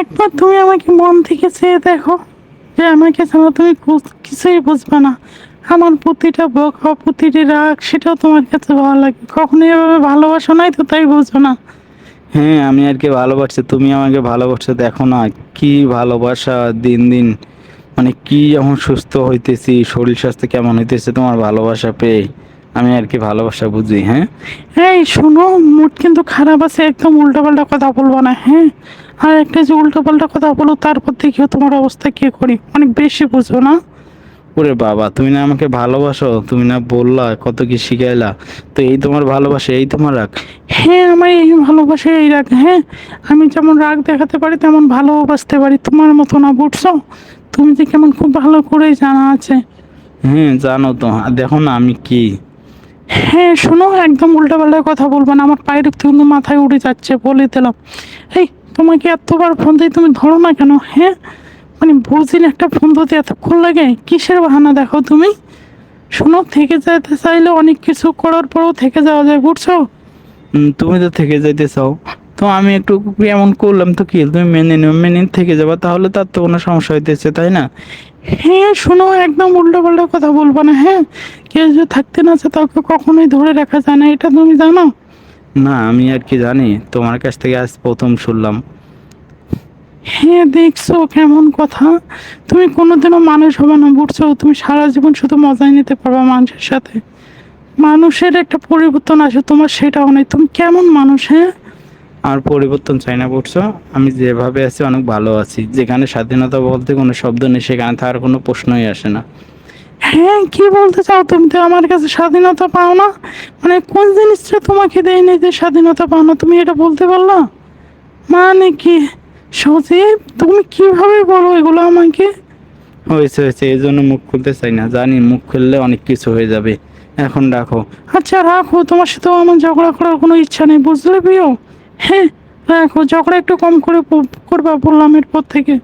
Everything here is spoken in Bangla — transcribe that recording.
একবার তুমি আমাকে মন থেকে চেয়ে দেখো, যে আমাকে ছাড়া তুমি কিছুই বুঝবে না। আমার প্রতিটা বকা, প্রতিটি রাগ, সেটাও তোমার কাছে ভালো লাগে। কখনো এভাবে ভালোবাসো নাই তো, তাই বুঝো না। হ্যাঁ, আমি আর কি ভালোবাসছি, তুমি আমাকে ভালোবাসছো, দেখো না কি ভালোবাসা। দিন দিন মানে কি যখন সুস্থ হইতেছি, শরীর স্বাস্থ্য কেমন হইতেছে তোমার ভালোবাসা পেয়ে। আমি আর কি ভালোবাসা বুঝি। হ্যাঁ, এই শোনো, মুড কিন্তু খারাপ আছে, একদম উল্টোপাল্টা কথা বলবো না, হ্যাঁ? আর একটা যে উল্টোপাল্টা কথা বলো, তারপর দেখিও তোমার অবস্থা কি করি। অনেক বেশি বুঝো না। ওরে বাবা, তুমি না আমাকে ভালোবাসো, তুমি না বললা কত কি শিখাইলা, তো এই তোমার ভালোবাসা, এই তোমার রাগ? হ্যাঁ, আমার এই ভালোবাসা, এই রাগ, হ্যাঁ। আমি যেমন রাগ দেখাতে পারি, তেমন ভালোবাসতে পারি, তোমার মতো না, বুঝছো? তুমি যে কেমন খুব ভালো করেই জানা আছে। হ্যাঁ, জানো তো, আর দেখো না আমি কি। হ্যাঁ শোনো, একদম উল্টাপাল্টা কথা বলবো না, আমার পায়ের কিন্তু মাথায় উড়ে যাচ্ছে, বলে দিলাম। এই, তোমাকে এতবার ফোন দিই, তুমি ধরো না কেন, হ্যাঁ? মানে বুঝি না, একটা ফোন ধরতে এতক্ষণ লাগে, কিসের বাহানা দেখো তুমি? শোনো, থেকে যেতে চাইলে অনেক কিছু করার পরেও থেকে যাওয়া যায়, বুঝছো? তুমি তো থেকে যাইতে চাও, তো আমি একটু এমন করলাম তো কি হলো? তুমি মেনে নিও, মেনে থেকে যাবা, তাহলে তার তো কোনো সমস্যা হইতেছে, তাই না? হ্যাঁ শোনো, একদম উল্টাপাল্টা কথা বলবো না, হ্যাঁ? কেউ যে থাকতে না চায়, তাকে কখনোই ধরে রাখা যায় না, এটা তুমি জানো? না, আমি আর কি জানি, তোমার কাছ থেকে আজ প্রথম শুনলাম। হ্যাঁ দেখছো কেমন কথা? তুমি কোনোদিনও মানুষ হবে না, বুঝছো? তুমি সারা জীবন শুধু মজাই নিতে পারবা মানুষের সাথে। মানুষের একটা পরিবর্তন আসে, তোমার সেটাও নেই। তুমি কেমন মানুষ, হ্যাঁ? আর পরিবর্তন চাই না, বুঝছো? আমি যেভাবে আছি অনেক ভালো আছি। যেখানে স্বাধীনতা বলতে কোনো শব্দ নেই, সেখানে থাকার কোনো প্রশ্নই আসে না। হ্যাঁ, কি বলতে চাও? তুমি তো আমার কাছে স্বাধীনতা পাও না। মানে কোন জিনিসটা তোমাকে দেয়নি যে স্বাধীনতা পাও না, তুমি এটা বলতে পারলা? মানে কি? সজীব, তুমি কিভাবে বলো এগুলো আমাকে? হয়েছে হয়েছে, এই জন্য মুখ খুলতে চাই না, জানি মুখ খুললে অনেক কিছু হয়ে যাবে। এখন রাখো। আচ্ছা রাখো, তোমার সাথেও আমার ঝগড়া করার কোনো ইচ্ছা নেই, বুঝলে প্রিয়? হ্যাঁ, রাখো, ঝগড়া একটু কম করে করবা বললাম এরপর থেকে।